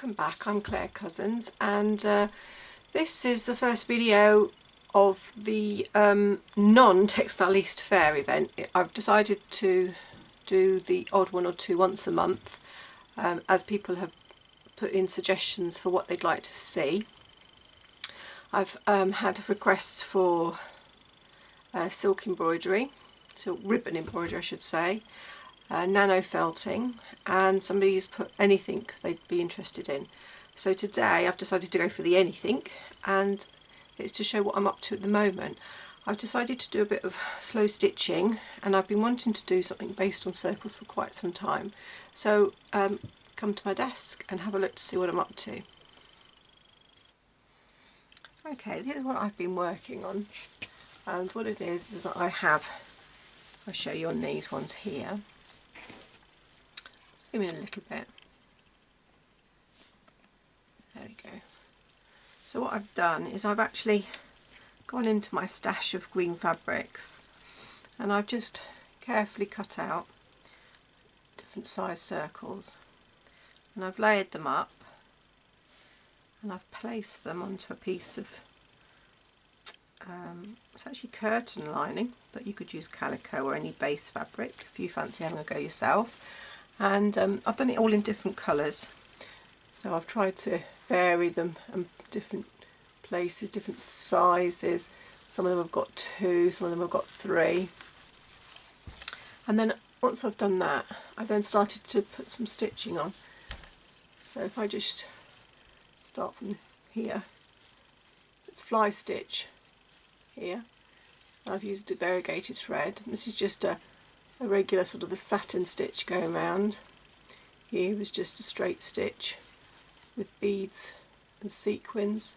welcome back. I'm Claire Cousins, and this is the first video of the non-Textile East Fair event. I've decided to do the odd one or two once a month, as people have put in suggestions for what they'd like to see. I've had requests for silk embroidery, silk ribbon embroidery I should say, nano felting, and somebody's put anything they'd be interested in. So today I've decided to go for the anything, and it's to show what I'm up to at the moment. I've decided to do a bit of slow stitching, and I've been wanting to do something based on circles for quite some time. So come to my desk and have a look to see what I'm up to. Okay, this is what I've been working on, and what it is that I'll show you on these ones here. Zoom in a little bit. There we go. So what I've done is I've actually gone into my stash of green fabrics, and I've just carefully cut out different size circles, and I've layered them up, and I've placed them onto a piece of it's actually curtain lining, but you could use calico or any base fabric if you fancy having a go yourself. And I've done it all in different colours, so I've tried to vary them in different places, different sizes. Some of them have got 2, some of them have got 3. And then once I've done that, I then started to put some stitching on. So if I just start from here, it's fly stitch here. I've used a variegated thread. This is just a regular sort of a satin stitch going around. Here was just a straight stitch with beads and sequins.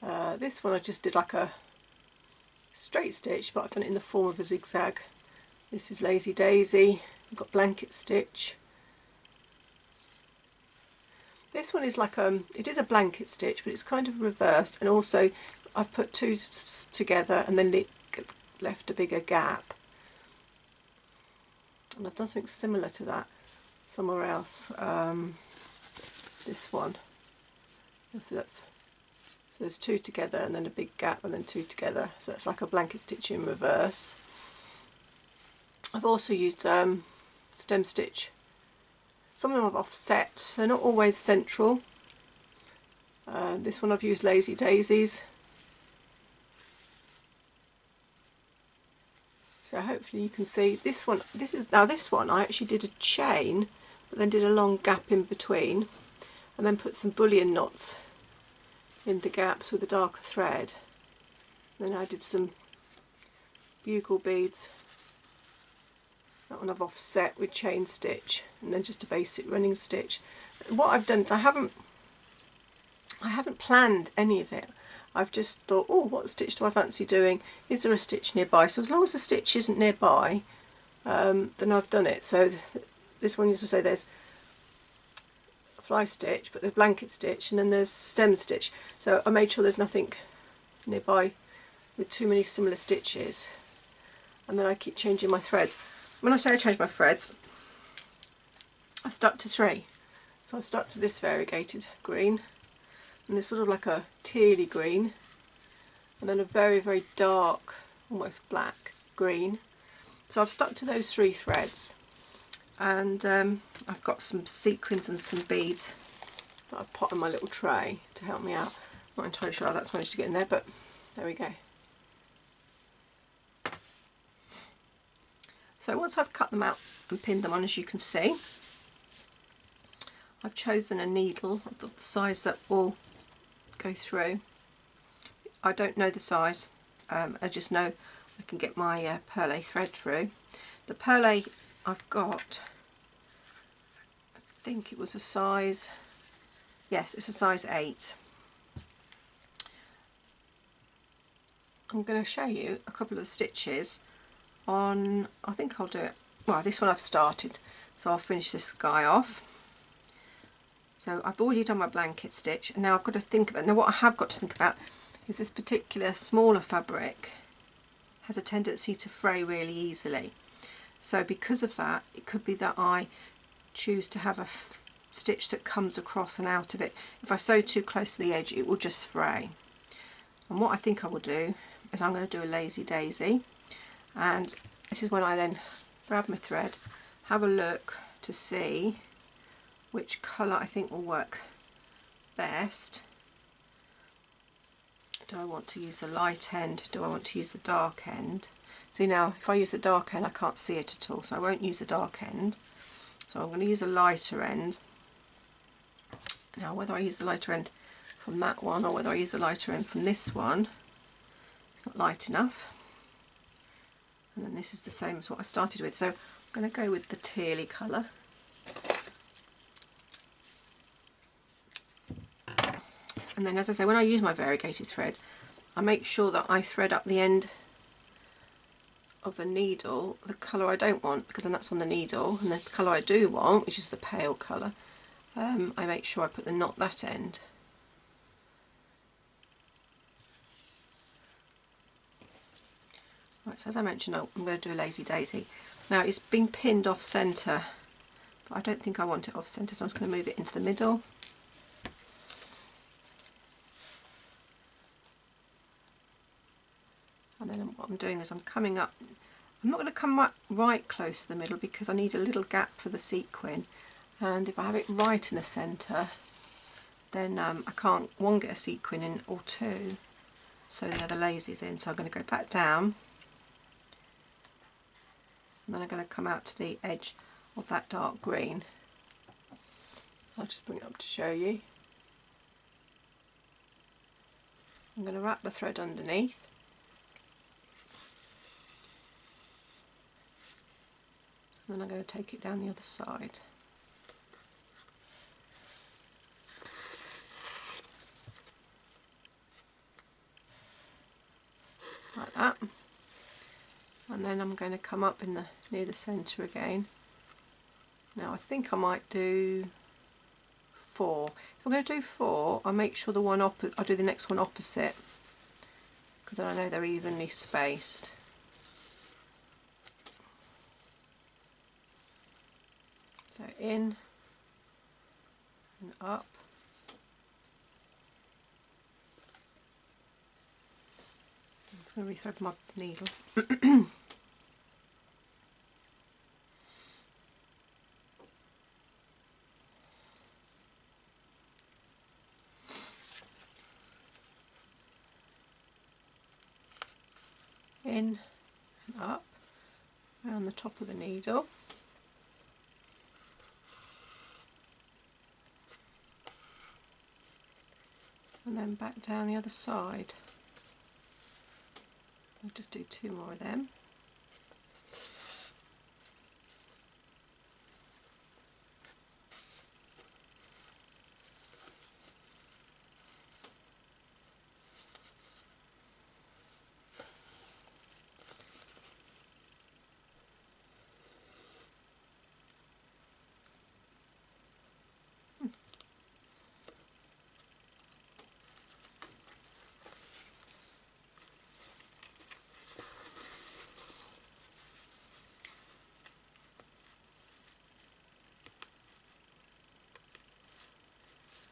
This one I just did like a straight stitch, but I've done it in the form of a zigzag. This is Lazy Daisy. I've got blanket stitch. This one is like it is a blanket stitch, but it's kind of reversed, and also I've put 2 together and then left a bigger gap. And I've done something similar to that somewhere else. This one. So there's 2 together and then a big gap and then 2 together. So it's like a blanket stitch in reverse. I've also used stem stitch. Some of them I've offset, they're not always central. This one I've used Lazy Daisies. So hopefully you can see this one. This one I actually did a chain, but then did a long gap in between, and then put some bullion knots in the gaps with a darker thread. Then I did some bugle beads. That one I've offset with chain stitch, and then just a basic running stitch. What I've done is I haven't planned any of it. I've just thought, oh, what stitch do I fancy doing? Is there a stitch nearby? So as long as the stitch isn't nearby, then I've done it. So this one, as I say, there's a fly stitch, but there's blanket stitch, and then there's stem stitch. So I made sure there's nothing nearby with too many similar stitches. And then I keep changing my threads. When I say I change my threads, I've stuck to 3. So I've stuck to this variegated green, and there's sort of like a tealy green, and then a very, very dark, almost black green. So I've stuck to those 3 threads, and I've got some sequins and some beads that I've put in my little tray to help me out. Not entirely sure how that's managed to get in there, but there we go. So once I've cut them out and pinned them on, as you can see, I've chosen a needle of the size that will go through. I don't know the size, I just know I can get my perlé thread through. The perlé I've got, I think it was a size, yes, it's a size 8. I'm going to show you a couple of stitches on, I think I'll do it, well, this one I've started, so I'll finish this guy off. So I've already done my blanket stitch, and now I've got to think about, now what I have got to think about is this particular smaller fabric has a tendency to fray really easily. So because of that, it could be that I choose to have stitch that comes across and out of it. If I sew too close to the edge, it will just fray. And what I think I will do is I'm going to do a lazy daisy, and this is when I then grab my thread, have a look to see which colour I think will work best. Do I want to use the light end? Do I want to use the dark end? See, now if I use the dark end I can't see it at all, so I won't use the dark end. So I'm going to use a lighter end. Now whether I use the lighter end from that one or whether I use the lighter end from this one, it's not light enough. And then this is the same as what I started with, so I'm going to go with the tealy colour. And then, as I say, when I use my variegated thread, I make sure that I thread up the end of the needle the colour I don't want, because then that's on the needle, and the colour I do want, which is the pale colour, I make sure I put the knot that end. Right, so as I mentioned, I'm going to do a lazy daisy. Now it's been pinned off centre, but I don't think I want it off centre, so I'm just going to move it into the middle. And then what I'm doing is I'm coming up, I'm not going to come right close to the middle because I need a little gap for the sequin, and if I have it right in the centre then I can't, one, get a sequin in, or two, so the other lazy's in. So I'm going to go back down, and then I'm going to come out to the edge of that dark green. I'll just bring it up to show you. I'm going to wrap the thread underneath, and then I'm going to take it down the other side. Like that. And then I'm going to come up in the near the centre again. Now I think I might do 4. If I'm going to do 4, I'll make sure I'll do the next one opposite, because then I know they're evenly spaced. So in and up. I'm just going to rethread my needle. In and up around the top of the needle. And then back down the other side. I'll just do 2 more of them.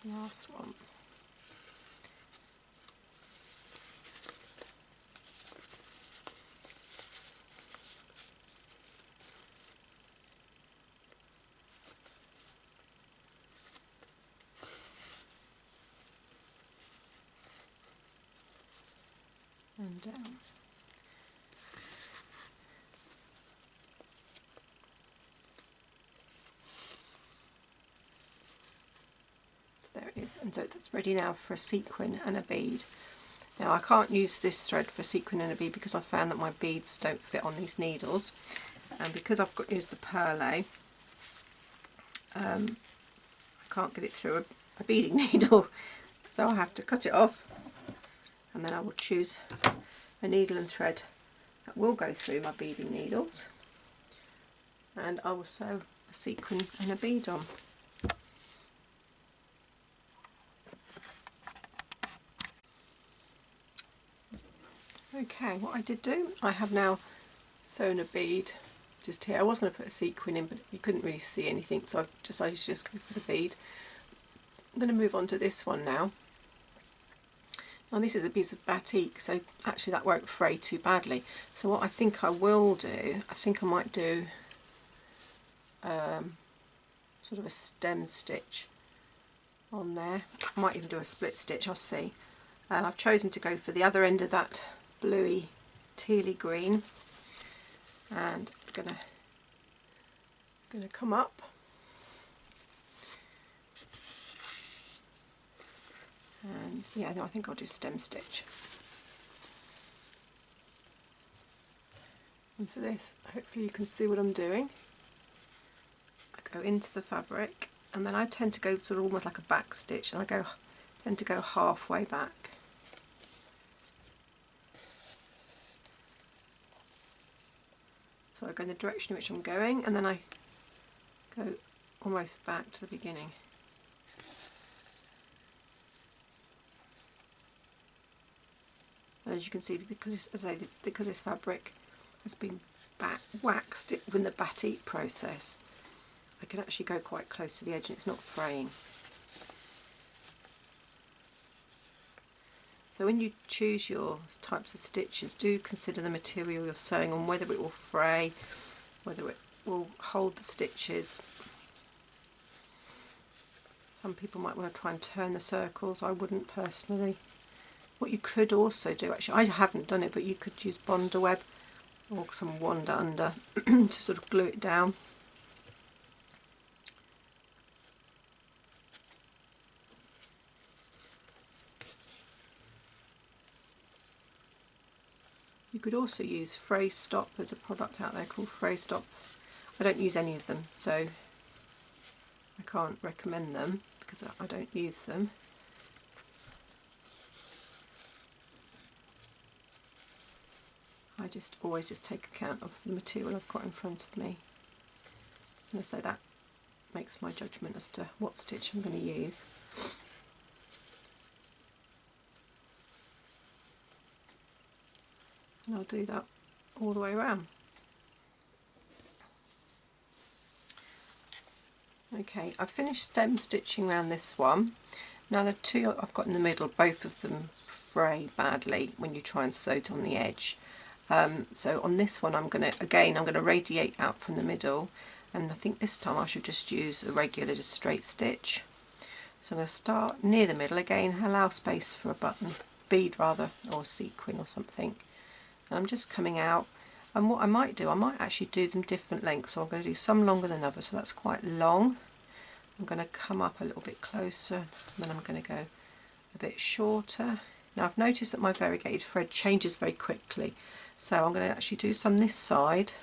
Last one. And down. There it is, and so that's ready now for a sequin and a bead. Now I can't use this thread for a sequin and a bead because I found that my beads don't fit on these needles, and because I've got to use the perlé, I can't get it through a beading needle, so I have to cut it off, and then I will choose a needle and thread that will go through my beading needles, and I will sew a sequin and a bead on. Okay, what I did do, I have now sewn a bead just here. I was going to put a sequin in, but you couldn't really see anything, so I've decided to just go for the bead. I'm going to move on to this one now. Now this is a piece of batik, so actually that won't fray too badly. So what I think I will do, I think I might do sort of a stem stitch on there. I might even do a split stitch, I'll see. I've chosen to go for the other end of that bluey tealy green, and I'm gonna come up and yeah, no, I think I'll do stem stitch. And for this, hopefully you can see what I'm doing. I go into the fabric, and then I tend to go sort of almost like a back stitch, and I tend to go halfway back. So I go in the direction in which I'm going, and then I go almost back to the beginning. And as you can see, because this fabric has been waxed in the batik process, I can actually go quite close to the edge and it's not fraying. So when you choose your types of stitches, do consider the material you're sewing on, whether it will fray, whether it will hold the stitches. Some people might want to try and turn the circles. I wouldn't personally. What you could also do, actually, I haven't done it, but you could use Bonder web or some Wonder Under to sort of glue it down. You could also use Fray Stop. There's a product out there called Fray Stop. I don't use any of them, so I can't recommend them because I don't use them. I just always take account of the material I've got in front of me. And so that makes my judgment as to what stitch I'm going to use. And I'll do that all the way around. Okay, I've finished stem stitching around this one. Now the two I've got in the middle, both of them fray badly when you try and sew it on the edge. So on this one I'm going to radiate out from the middle, and I think this time I should just use a regular just straight stitch. So I'm going to start near the middle again, allow space for a bead rather, or sequin or something. And I'm just coming out, and what I might do, I might actually do them different lengths. So I'm going to do some longer than others, so that's quite long. I'm going to come up a little bit closer, and then I'm going to go a bit shorter. Now I've noticed that my variegated thread changes very quickly, so I'm going to actually do some this side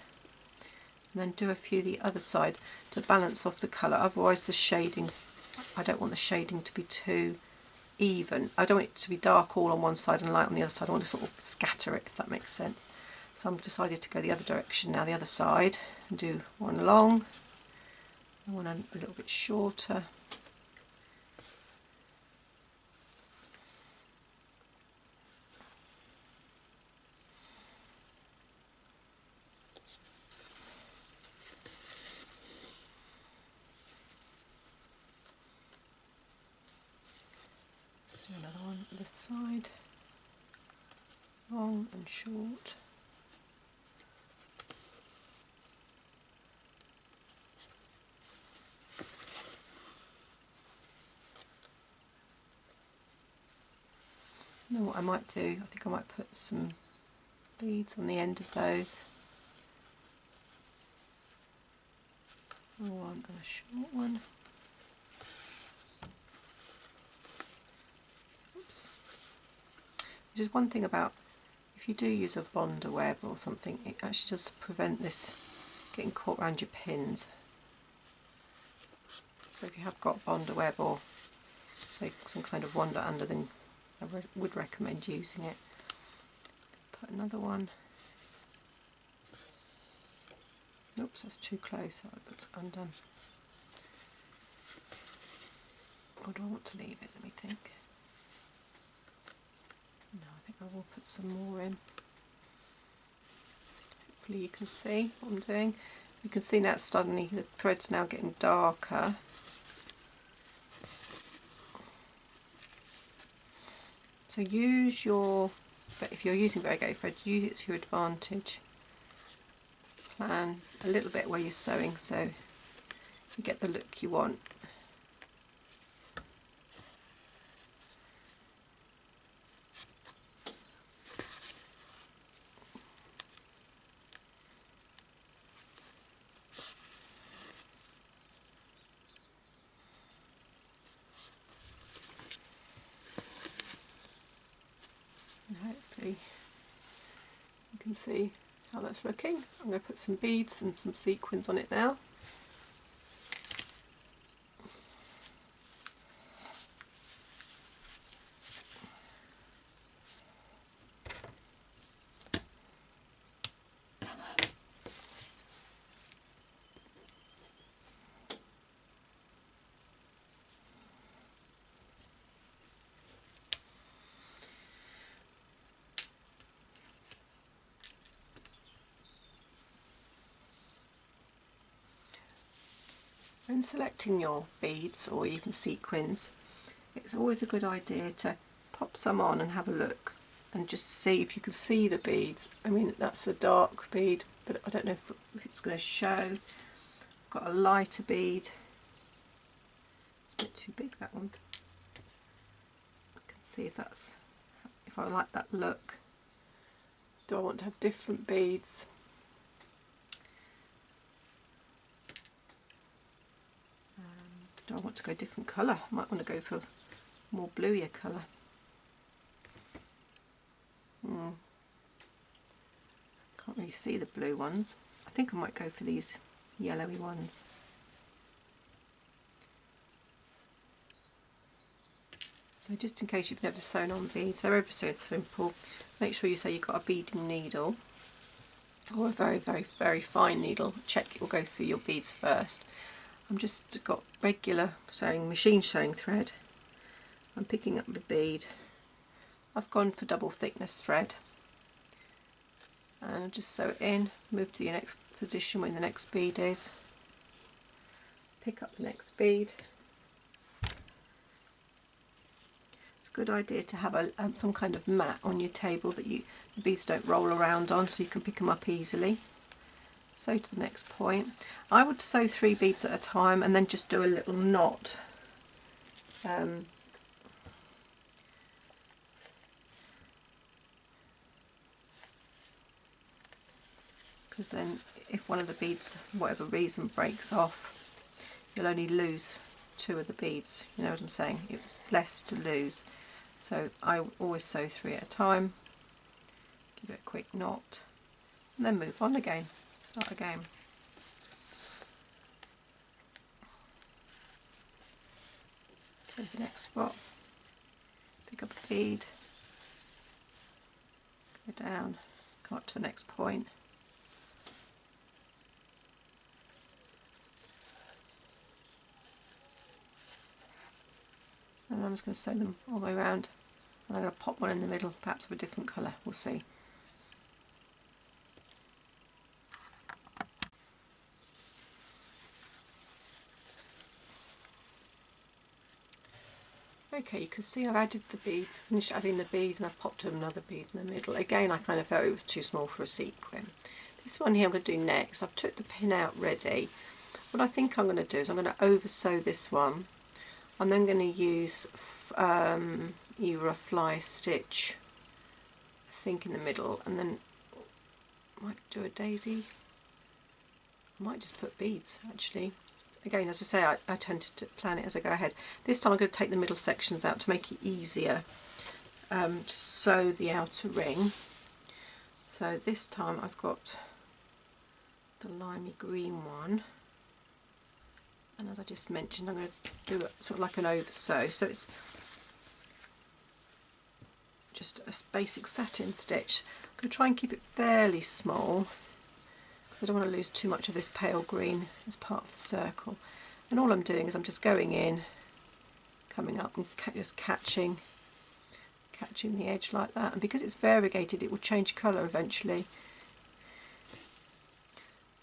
and then do a few the other side to balance off the colour. Otherwise the shading, I don't want the shading to be too even. I don't want it to be dark all on one side and light on the other side. I want to sort of scatter it, if that makes sense. So I've decided to go the other direction now, the other side, and do one long and one a little bit shorter. Do another one this side, long and short. Now what I might do, I think I might put some beads on the end of those. A long and a short one. Oops. There's just one thing about, if you do use a Bonder web or something, it actually does prevent this getting caught around your pins. So if you have got Bonder web or say some kind of Wonder Under, then I would recommend using it. Put another one. Oops, that's too close. That's undone. Or do I want to leave it? Let me think. No, I think I will put some more in. hopefully you can see what I'm doing. You can see now it's suddenly the thread's now getting darker. So use your, if you're using variegated threads, use it to your advantage. Plan a little bit where you're sewing so you get the look you want. And hopefully you can see how that's looking. I'm going to put some beads and some sequins on it now. When selecting your beads or even sequins, it's always a good idea to pop some on and have a look and just see if you can see the beads. I mean, that's a dark bead, but I don't know if it's going to show. I've got a lighter bead. It's a bit too big, that one. I can see if I like that look. Do I want to have different beads? Do I want to go different colour? I might want to go for a more bluier colour. Can't really see the blue ones. I think I might go for these yellowy ones. So just in case you've never sewn on beads, they're ever so simple. Make sure you say you've got a beading needle or a very, very, very fine needle. Check it will go through your beads first. I've just got regular sewing, machine sewing thread. I'm picking up the bead. I've gone for double thickness thread. And I'll just sew it in, move to your next position where the next bead is. Pick up the next bead. It's a good idea to have some kind of mat on your table that the beads don't roll around on, so you can pick them up easily. Sew to the next point. I would sew 3 beads at a time and then just do a little knot. Because then if one of the beads, for whatever reason, breaks off, you'll only lose 2 of the beads. You know what I'm saying? It's less to lose. So I always sew 3 at a time. Give it a quick knot and then move on again. Start again. So the next spot, pick up a bead, go down, come up to the next point. And I'm just going to sew them all the way around, and I'm going to pop one in the middle, perhaps of a different colour, we'll see. Okay, you can see I've added the beads, finished adding the beads, and I've popped another bead in the middle. Again, I kind of felt it was too small for a sequin. This one here I'm going to do next. I've took the pin out ready. What I think I'm going to do is I'm going to over sew this one. I'm then going to use either a fly stitch, I think, in the middle, and then I might do a daisy. I might just put beads actually. Again, as I say, I tend to plan it as I go ahead. This time I'm going to take the middle sections out to make it easier to sew the outer ring. So this time I've got the limey green one, and as I just mentioned, I'm going to do it sort of like an over sew. So it's just a basic satin stitch. I'm going to try and keep it fairly small, I don't want to lose too much of this pale green as part of the circle. And all I'm doing is I'm just going in, coming up and just catching the edge like that. And because it's variegated, it will change colour eventually.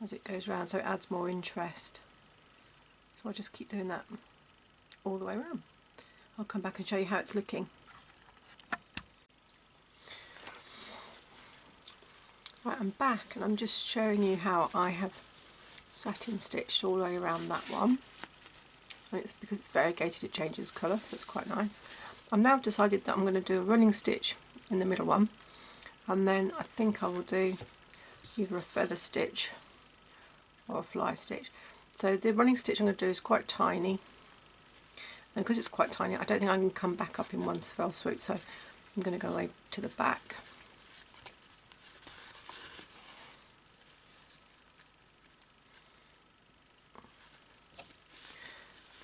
as it goes round, so it adds more interest. So I'll just keep doing that all the way around. I'll come back and show you how it's looking. Right, I'm back and I'm just showing you how I have satin stitched all the way around that one. And it's because it's variegated, it changes colour, so it's quite nice. I've now decided that I'm going to do a running stitch in the middle one, and then I think I will do either a feather stitch or a fly stitch. So the running stitch I'm going to do is quite tiny, and because it's quite tiny I don't think I can come back up in one fell swoop, so I'm going to go away to the back.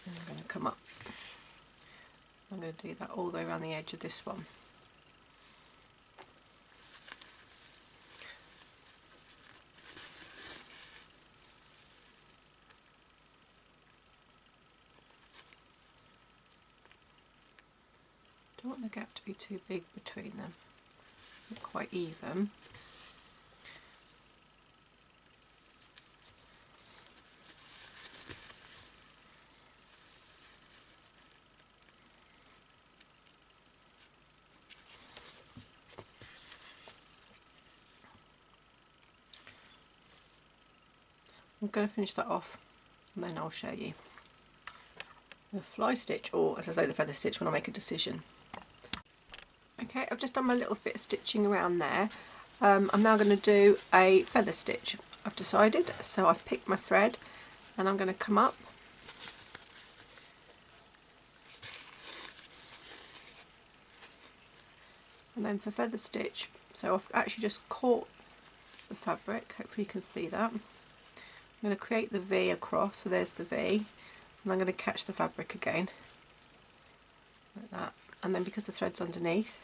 And I'm going to come up. I'm going to do that all the way around the edge of this one. Don't want the gap to be too big between them, not quite even. I'm going to finish that off and then I'll show you the fly stitch, or as I say, the feather stitch, when I make a decision. Okay, I've just done my little bit of stitching around there. I'm now going to do a feather stitch, I've decided. So I've picked my thread and I'm going to come up and then for feather stitch, so I've actually just caught the fabric, hopefully you can see that. I'm going to create the V across, so there's the V, and I'm going to catch the fabric again, like that, and then because the thread's underneath,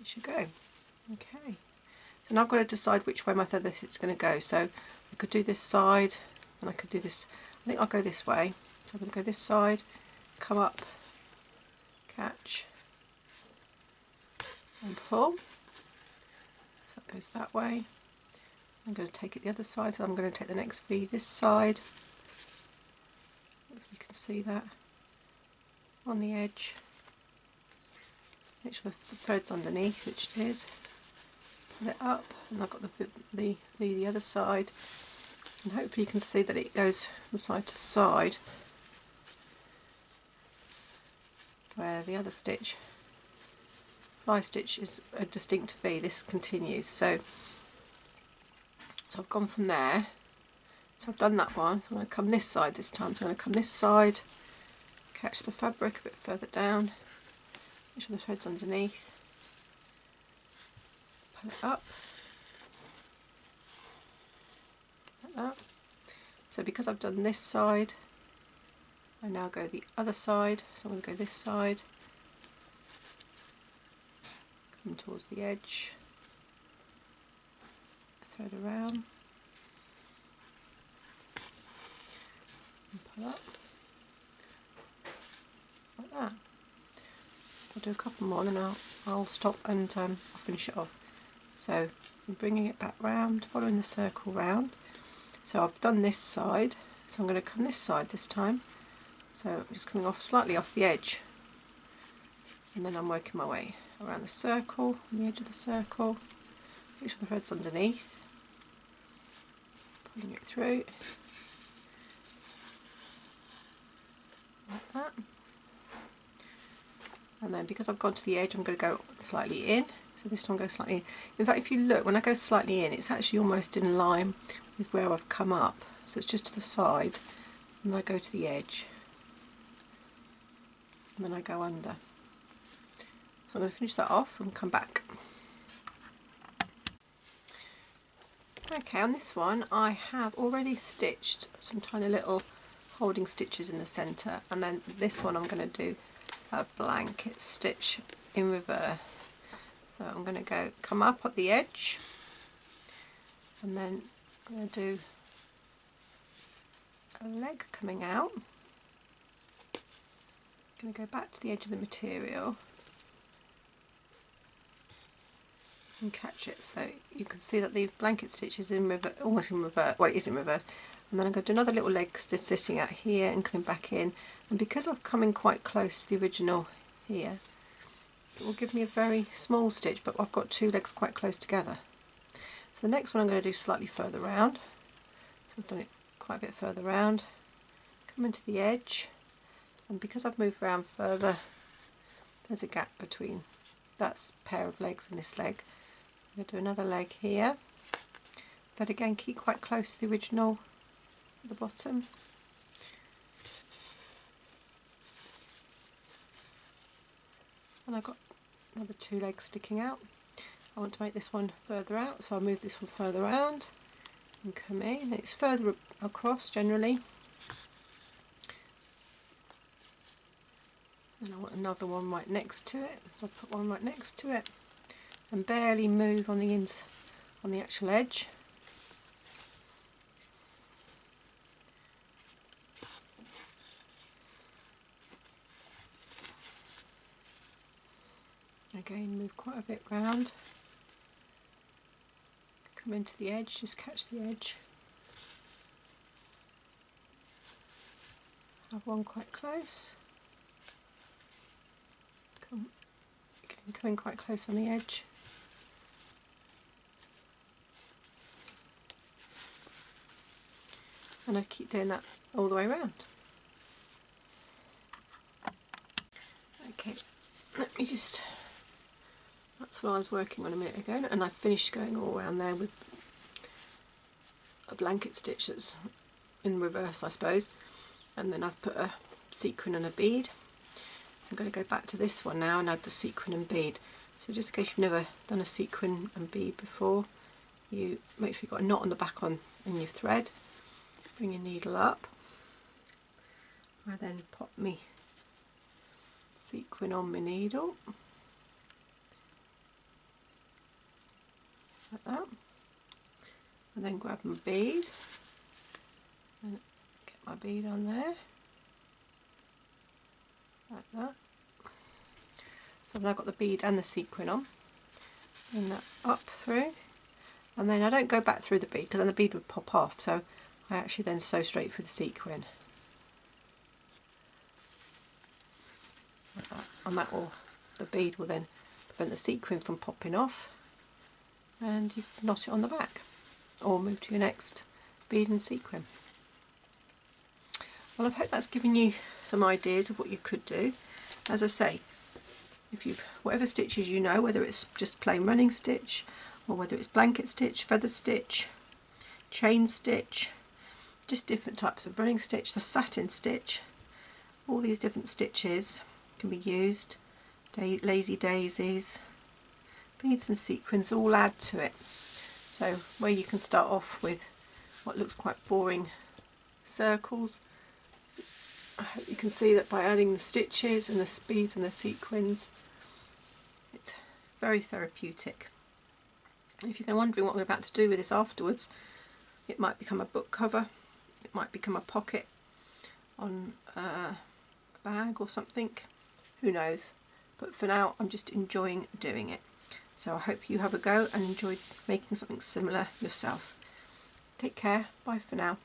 it should go. Okay, so now I've got to decide which way my feather is going to go, so I could do this side, and I could do this, I think I'll go this way, so I'm going to go this side, come up, catch, and pull, so that goes that way. I'm going to take it the other side, so I'm going to take the next V this side, if you can see that, on the edge, make sure the thread's underneath, which it is, pull it up, and I've got the V the other side, and hopefully you can see that it goes from side to side, where the other stitch, fly stitch, is a distinct V, this continues. So I've gone from there, so I've done that one, so I'm going to come this side this time, so I'm going to come this side, catch the fabric a bit further down, make sure the thread's underneath, pull it up, like that. So because I've done this side, I now go the other side, so I'm going to go this side, come towards the edge, thread around, and pull up, like that. I'll do a couple more and then I'll stop and I'll finish it off. So I'm bringing it back round, following the circle round. So I've done this side, so I'm going to come this side this time. So I'm just coming off slightly off the edge, and then I'm working my way around the circle, on the edge of the circle, make sure the thread's underneath, pulling it through, like that. And then because I've gone to the edge, I'm going to go slightly in, so this one goes slightly in. In fact, if you look, when I go slightly in, it's actually almost in line with where I've come up, so it's just to the side, and I go to the edge, and then I go under. So I'm going to finish that off and come back. Okay, on this one I have already stitched some tiny little holding stitches in the centre, and then this one I'm going to do a blanket stitch in reverse. So I'm going to come up at the edge, and then I'm going to do a leg coming out. I'm going to go back to the edge of the material, and catch it. So you can see that the blanket stitch is in reverse, almost in reverse. Well, it is in reverse. And then I'm going to do another little leg just sitting out here and coming back in. And because I've come in quite close to the original here, it will give me a very small stitch, but I've got two legs quite close together. So the next one I'm going to do slightly further round. So I've done it quite a bit further round. Come into the edge, and because I've moved around further, there's a gap between that pair of legs and this leg. I'm going to do another leg here, but again keep quite close to the original at the bottom. And I've got another two legs sticking out. I want to make this one further out, so I'll move this one further around and come in. It's further across generally. And I want another one right next to it, so I'll put one right next to it and barely move on the actual edge. Again, move quite a bit round. Come into the edge, just catch the edge. Have one quite close. Coming quite close on the edge. And I keep doing that all the way around. Okay, let me just, that's what I was working on a minute ago, and I finished going all around there with a blanket stitch that's in reverse, I suppose, and then I've put a sequin and a bead. I'm going to go back to this one now and add the sequin and bead. So just in case you've never done a sequin and bead before, you make sure you've got a knot on the back in your thread. Bring your needle up. I then pop my sequin on my needle, like that, and then grab my bead and get my bead on there, like that. So I've now got the bead and the sequin on. Bring that up through, and then I don't go back through the bead because then the bead would pop off, so I actually then sew straight through the sequin. Like that. And the bead will then prevent the sequin from popping off, and you knot it on the back or move to your next bead and sequin. Well, I hope that's given you some ideas of what you could do. As I say, if you've whatever stitches you know, whether it's just plain running stitch or whether it's blanket stitch, feather stitch, chain stitch, just different types of running stitch, the satin stitch, all these different stitches can be used, lazy daisies, beads and sequins all add to it. So where you can start off with what looks quite boring circles, I hope you can see that by adding the stitches and the beads and the sequins, it's very therapeutic. If you're wondering what I'm about to do with this afterwards, it might become a book cover, it might become a pocket on a bag or something, who knows, but for now I'm just enjoying doing it. So I hope you have a go and enjoy making something similar yourself. Take care, bye for now.